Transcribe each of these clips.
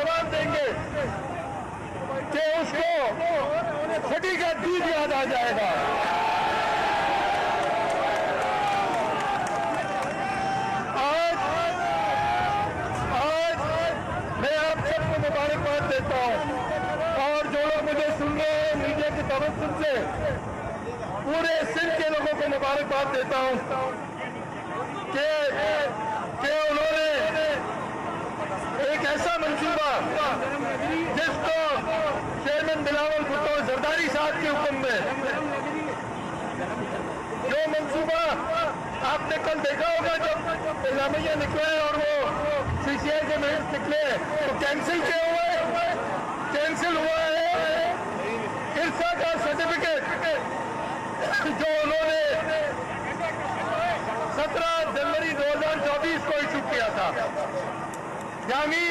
जवाब देंगे कि उसको फटी का दूध याद आ जाएगा। आज मैं आप सबको मुबारकबाद देता हूँ और जो लोग मुझे सुन रहे हैं मीडिया की तवज्जो से पूरे सिंध के लोगों को मुबारकबाद देता हूँ कि उन्होंने एक ऐसा मंसूबा जिसको चेयरमैन बिलावल भुट्टो जरदारी साहब के हुक्म में, जो मंसूबा आपने कल देखा होगा जब इलामिया निकले और वो सीसीआई के मेंबर्स निकले तो कैंसिल किया हुआ है, कैंसिल हुआ है इरसा का सर्टिफिकेट जो उन्होंने 17 जनवरी 2024 को इशू किया था, यानी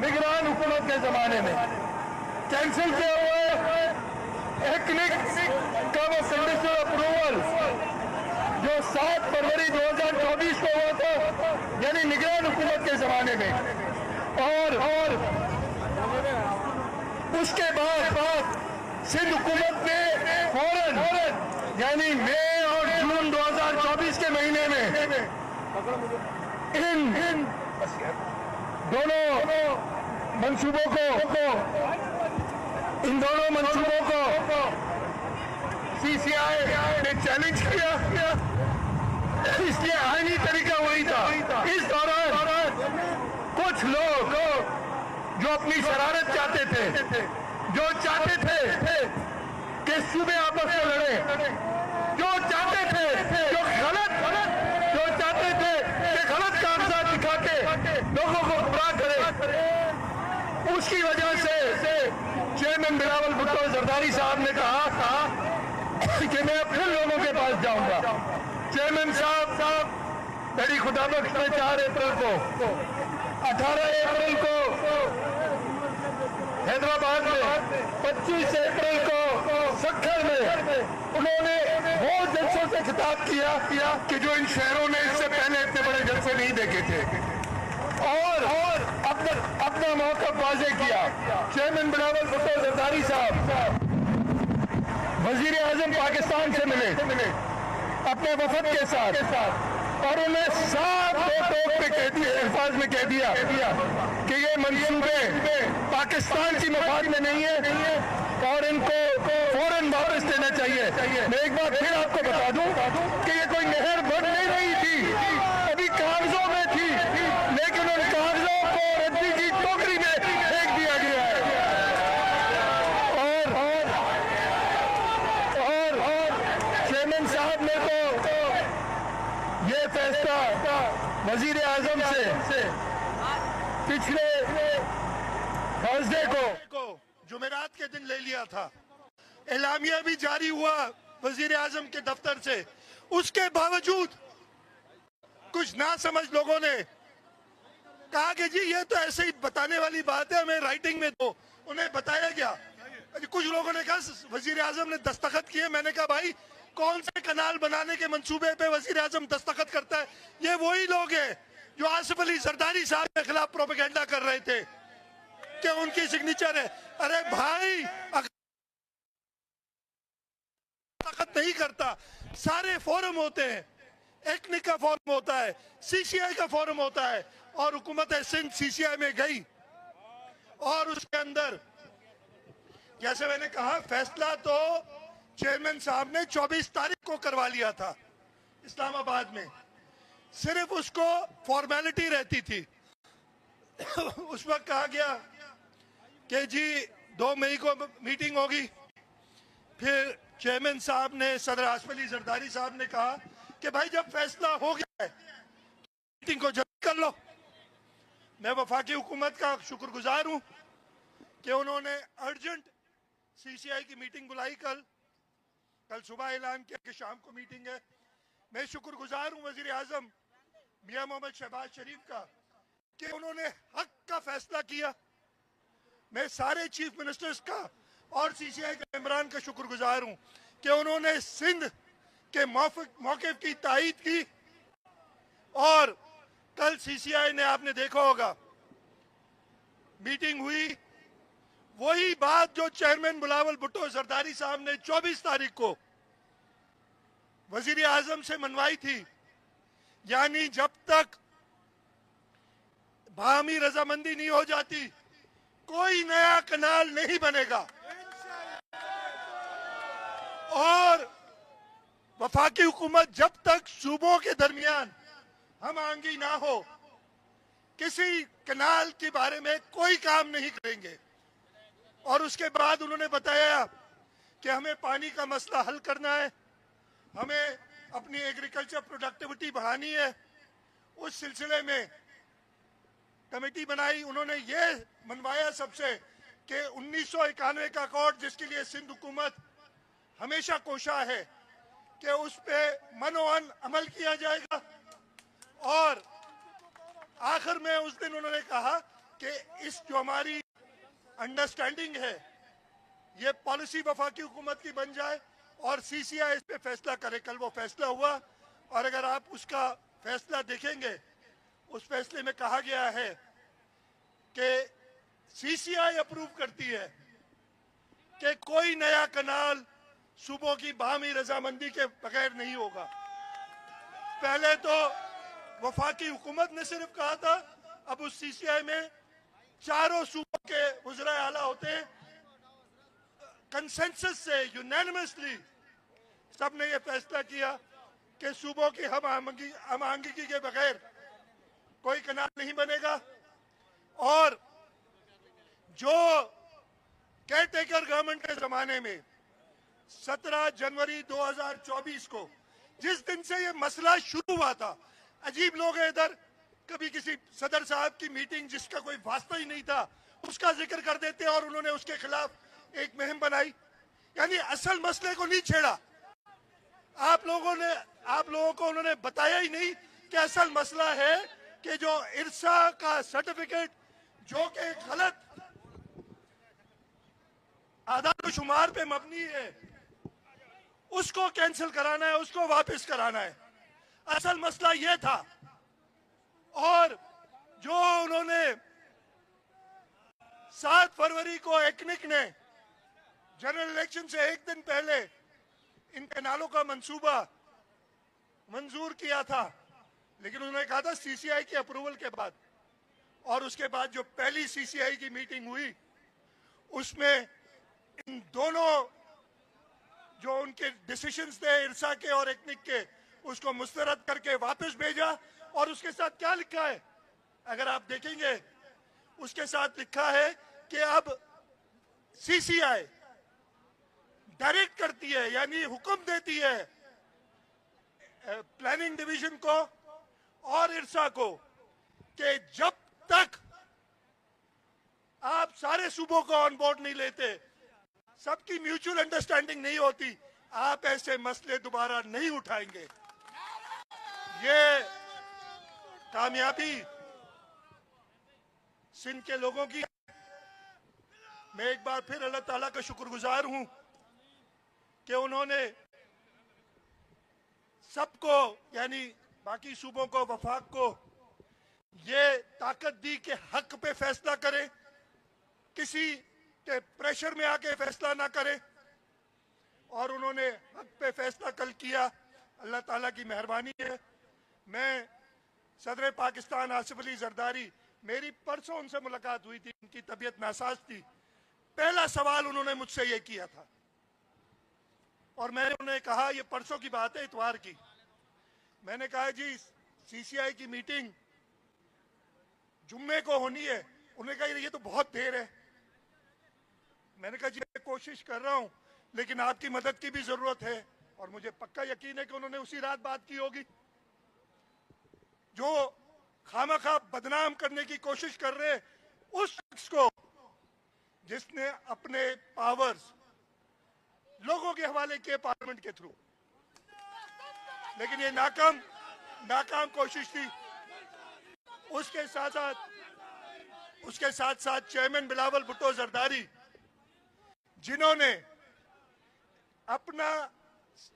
निगरान हुकूमत के जमाने में कैंसिल किया हुआ है। एक्निक का वो कंडीशनल अप्रूवल जो 7 फरवरी 2024 को हुआ था, यानी निगरान हुकूमत के जमाने में, और उसके बाद सिंध हुकूमत ने फौरन यानी मई और जून 2024 के महीने में इन दोनों मंसूबों को सीसीआई ने चैलेंज किया, इसलिए आईनी तरीका वही था। इस दौरान कुछ लोग जो अपनी शरारत चाहते थे, जो चाहते थे कि सूबे आपस में लड़े, जो चाहते थे कि गलत कागजात दिखा के लोगों को गुमराह करे, उसकी वजह से चेयरमैन बिलावल भुट्टो जरदारी साहब ने कहा था कि मैं फिर लोगों के पास जाऊंगा। चेयरमैन साहब मेरी खुदाबख्श में 4 अप्रैल को, 18 अप्रैल को हैदराबाद में, 25 अप्रैल को सक्खर में उन्होंने वो जलसों से खिताब किया कि जो इन शहरों ने इससे पहले इतने बड़े जलसे नहीं देखे थे, और अपना मौका वाज़ेह किया। चेयरमैन बिलावल भुट्टो जरदारी साहब वजीर आजम पाकिस्तान से मिले अपने वफद के साथ, और उन्हें साफ अल्फाज में कह दिया कि ये मंसूबे पाकिस्तान की मफाद में नहीं है और इनको फौरन वापस देना चाहिए। मैं एक बार फिर आपको बता दूं कि ये कोई नहर बन नहीं रही थी, अभी कागजों में थी, लेकिन उन कागजों को रद्दी की टोकरी में फेंक दिया गया है। और चेयरमैन साहब ने तो ये फैसला वजीर आजम से पिछले थर्सडे को जुमेरात के दिन ले लिया था। एलामिया भी जारी हुआ वजीर आजम के दफ्तर से, उसके बावजूद कुछ ना समझ लोगों ने कहा कि जी ये तो ऐसे ही बताने वाली बात है, हमें राइटिंग में दो। उन्हें बताया गया, कुछ लोगों ने कहा वजीर आजम ने दस्तखत किए। मैंने कहा भाई कौन से कनाल बनाने के मंसूबे पे वजीर आजम दस्तखत करता है? ये वही लोग हैं जो आसिफ अली जरदारी साहब के खिलाफ प्रोपेगेंडा कर रहे थे कि उनकी सिग्नेचर है। अरे भाई दस्तखत नहीं करता, सारे फोरम होते हैं, एक्निक का फोरम होता है, सीसीआई का फोरम होता है, और हुकूमत सिंध सीसीआई में गई और उसके अंदर जैसे मैंने कहा फैसला तो चेयरमैन साहब ने 24 तारीख को करवा लिया था इस्लामाबाद में, सिर्फ उसको फॉर्मेलिटी रहती थी। उस वक्त कहा गया कि जी 2 मई को मीटिंग होगी। फिर चेयरमैन साहब ने, सदर आसिफ अली जरदारी साहब ने कहा कि भाई जब फैसला हो गया है मीटिंग को जल्दी कर लो। मैं वफाकी हुकूमत का शुक्रगुजार हूं कि उन्होंने अर्जेंट सीसीआई की मीटिंग बुलाई। कल सुबह ऐलान किया कि शाम को मीटिंग है। मैं शुक्रगुजार हूं वजीर आजम मियां मोहम्मद शहबाज शरीफ का कि उन्होंने हक का फैसला किया। मैं सारे चीफ मिनिस्टर्स का और सीसीआई के मेंबरान का शुक्रगुजार हूं कि उन्होंने सिंध के मौक़िफ़ की तायीद की। और कल सीसीआई ने, आपने देखा होगा, मीटिंग हुई, वही बात जो चेयरमैन बिलावल भुट्टो जरदारी साहब ने 24 तारीख को वजीर आजम से मनवाई थी, यानी जब तक बाहमी रजामंदी नहीं हो जाती कोई नया कनाल नहीं बनेगा। और वफाकी हुकूमत जब तक सूबों के दरमियान हम आंगी ना हो, किसी कनाल के बारे में कोई काम नहीं करेंगे। और उसके बाद उन्होंने बताया कि हमें पानी का मसला हल करना है, हमें अपनी एग्रीकल्चर प्रोडक्टिविटी बढ़ानी है। उस सिलसिले में कमेटी बनाई, उन्होंने ये मनवाया सबसे कि 1991 का अकॉर्ड जिसके लिए सिंध हुकूमत हमेशा कोशा है कि उस पे मनोअन अमल किया जाएगा। और आखिर में उस दिन उन्होंने कहा कि इस जो हमारी अंडरस्टैंडिंग है ये पॉलिसी वफाकी हुकूमत की बन जाए और सीसीआई इस पे फैसला करे। कल वो फैसला हुआ और अगर आप उसका फैसला देखेंगे, उस फैसले में कहा गया है कि सीसीआई अप्रूव करती है कि कोई नया कनाल सूबों की बाहमी रजामंदी के बगैर नहीं होगा। पहले तो वफाकी हुकूमत ने सिर्फ कहा था, अब उस सीसीआई में चारों सूबों के वज़रा आला होते हैं, कंसेंसस से यूनानिमसली सबने ये फैसला किया कि सूबों की हम आंगिकी के बगैर कोई कनाल नहीं बनेगा। और जो केयरटेकर गवर्नमेंट के जमाने में 17 जनवरी 2024 को जिस दिन से ये मसला शुरू हुआ था, अजीब लोग हैं इधर, कभी किसी सदर साहब की मीटिंग जिसका कोई वास्ता ही नहीं था उसका जिक्र कर देते और उन्होंने उसके खिलाफ एक मुहिम बनाई, यानी असल मसले को नहीं छेड़ा। आप लोगों को उन्होंने बताया ही नहीं कि असल मसला है कि जो इरसा का सर्टिफिकेट जो कि गलत आदाद शुमार पे मबनी है उसको कैंसिल कराना है, उसको वापस कराना है। असल मसला यह था। और जो उन्होंने 7 फरवरी को एक्निक ने जनरल इलेक्शन से एक दिन पहले इन कैनालों का मंसूबा मंजूर किया था, लेकिन उन्होंने कहा था सीसीआई की अप्रूवल के बाद। और उसके बाद जो पहली सीसीआई की मीटिंग हुई उसमें इन दोनों जो उनके डिसीजंस थे इरसा के और एक्निक के, उसको मुस्तरद करके वापस भेजा। और उसके साथ क्या लिखा है, अगर आप देखेंगे उसके साथ लिखा है कि अब सीसीआई डायरेक्ट करती है, यानी हुक्म देती है प्लानिंग डिवीजन को और इरसा को कि जब तक आप सारे सूबों को ऑन बोर्ड नहीं लेते, सबकी म्यूचुअल अंडरस्टैंडिंग नहीं होती, आप ऐसे मसले दोबारा नहीं उठाएंगे। ये कामयाबी सिंध के लोगों की। मैं एक बार फिर अल्लाह ताला का शुक्रगुजार हूं कि उन्होंने सबको, यानी बाकी सूबों को, वफाक को ये ताकत दी कि हक पे फैसला करें, किसी के प्रेशर में आके फैसला ना करें। और उन्होंने हक पे फैसला कल किया, अल्लाह ताला की मेहरबानी है। मैं सदर पाकिस्तान आसिफ अली जरदारी, मेरी परसों उनसे मुलाकात हुई थी, उनकी तबीयत नासाज थी। पहला सवाल उन्होंने मुझसे ये किया था और मैंने उन्हें कहा, ये परसों की बात है, इतवार की, मैंने कहा जी सीसीआई की मीटिंग जुम्मे को होनी है। उन्होंने कहा ये तो बहुत देर है। मैंने कहा जी मैं कोशिश कर रहा हूं लेकिन आपकी मदद की भी जरूरत है। और मुझे पक्का यकीन है कि उन्होंने उसी रात बात की होगी। जो खामखा बदनाम करने की कोशिश कर रहे उस शख्स को जिसने अपने पावर्स लोगों के हवाले किए पार्लियामेंट के थ्रू, लेकिन ये नाकाम कोशिश थी। उसके साथ साथ चेयरमैन बिलावल भुट्टो जरदारी, जिन्होंने अपना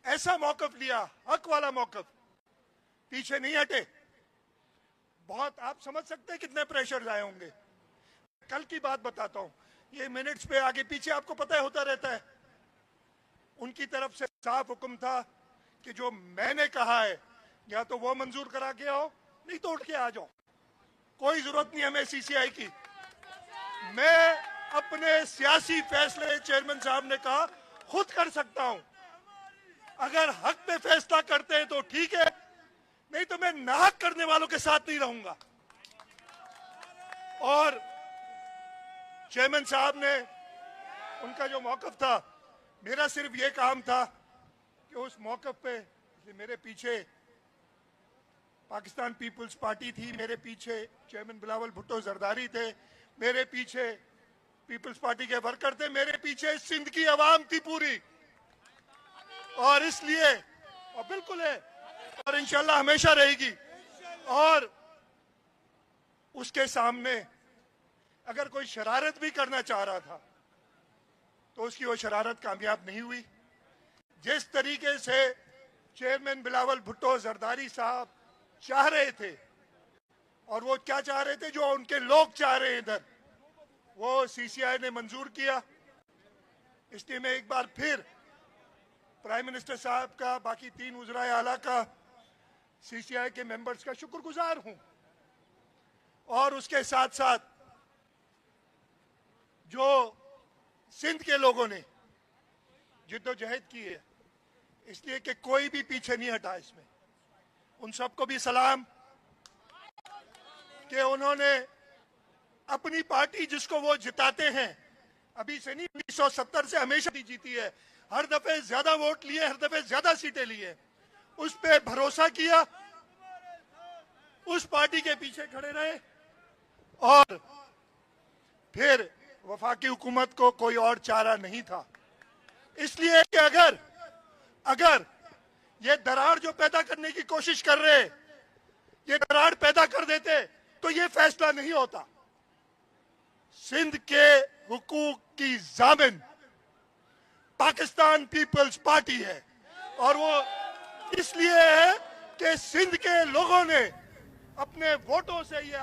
ऐसा मौकफ लिया, हक वाला मौकफ, पीछे नहीं हटे। बहुत आप समझ सकते हैं कितने प्रेशर आए होंगे। कल की बात बताता हूं, ये मिनट्स पे आगे पीछे आपको पता है होता रहता है। उनकी तरफ से साफ हुक्म था कि जो मैंने कहा है या तो वो मंजूर करा के आओ, नहीं तो उठ के आ जाओ, कोई जरूरत नहीं हमें सीसीआई की। मैं अपने सियासी फैसले चेयरमैन साहब ने कहा खुद कर सकता हूं। अगर हक पे फैसला करते हैं तो ठीक है, नहीं तो मैं नाहक करने वालों के साथ नहीं रहूंगा। और चेयरमैन साहब ने, उनका जो मौकफ था, मेरा सिर्फ ये काम था कि उस मौकफ पे, मेरे पीछे पाकिस्तान पीपल्स पार्टी थी, मेरे पीछे चेयरमैन बिलावल भुट्टो जरदारी थे, मेरे पीछे पीपल्स पार्टी के वर्कर थे, मेरे पीछे सिंध की आवाम थी पूरी। और इसलिए, और बिल्कुल है, और इंशाल्लाह हमेशा रहेगी। और उसके सामने अगर कोई शरारत भी करना चाह रहा था तो उसकी वो शरारत कामयाब नहीं हुई। जिस तरीके से चेयरमैन बिलावल भुट्टो जरदारी साहब चाह रहे थे, और वो क्या चाह रहे थे, जो उनके लोग चाह रहे हैं इधर, वो सीसीआई ने मंजूर किया। इसलिए मैं एक बार फिर प्राइम मिनिस्टर साहब का, बाकी 3 वज़राए आला का, सीसीआई के मेंबर्स का शुक्रगुजार हूं। और उसके साथ साथ जो सिंध के लोगों ने जिद्दोजहद की है, इसलिए कि कोई भी पीछे नहीं हटा इसमें, उन सबको भी सलाम कि उन्होंने अपनी पार्टी जिसको वो जिताते हैं, अभी से नहीं 1970 से हमेशा जीती है, हर दफे ज्यादा वोट लिए, हर दफे ज्यादा सीटें लिए, उस पे भरोसा किया, उस पार्टी के पीछे खड़े रहे। और फिर वफाकी हुकूमत को कोई और चारा नहीं था, इसलिए कि अगर ये दरार जो पैदा करने की कोशिश कर रहे, ये दरार पैदा कर देते तो ये फैसला नहीं होता। सिंध के हुकूक की जामिन पाकिस्तान पीपल्स पार्टी है, और वो इसलिए है कि सिंध के लोगों ने अपने वोटों से ये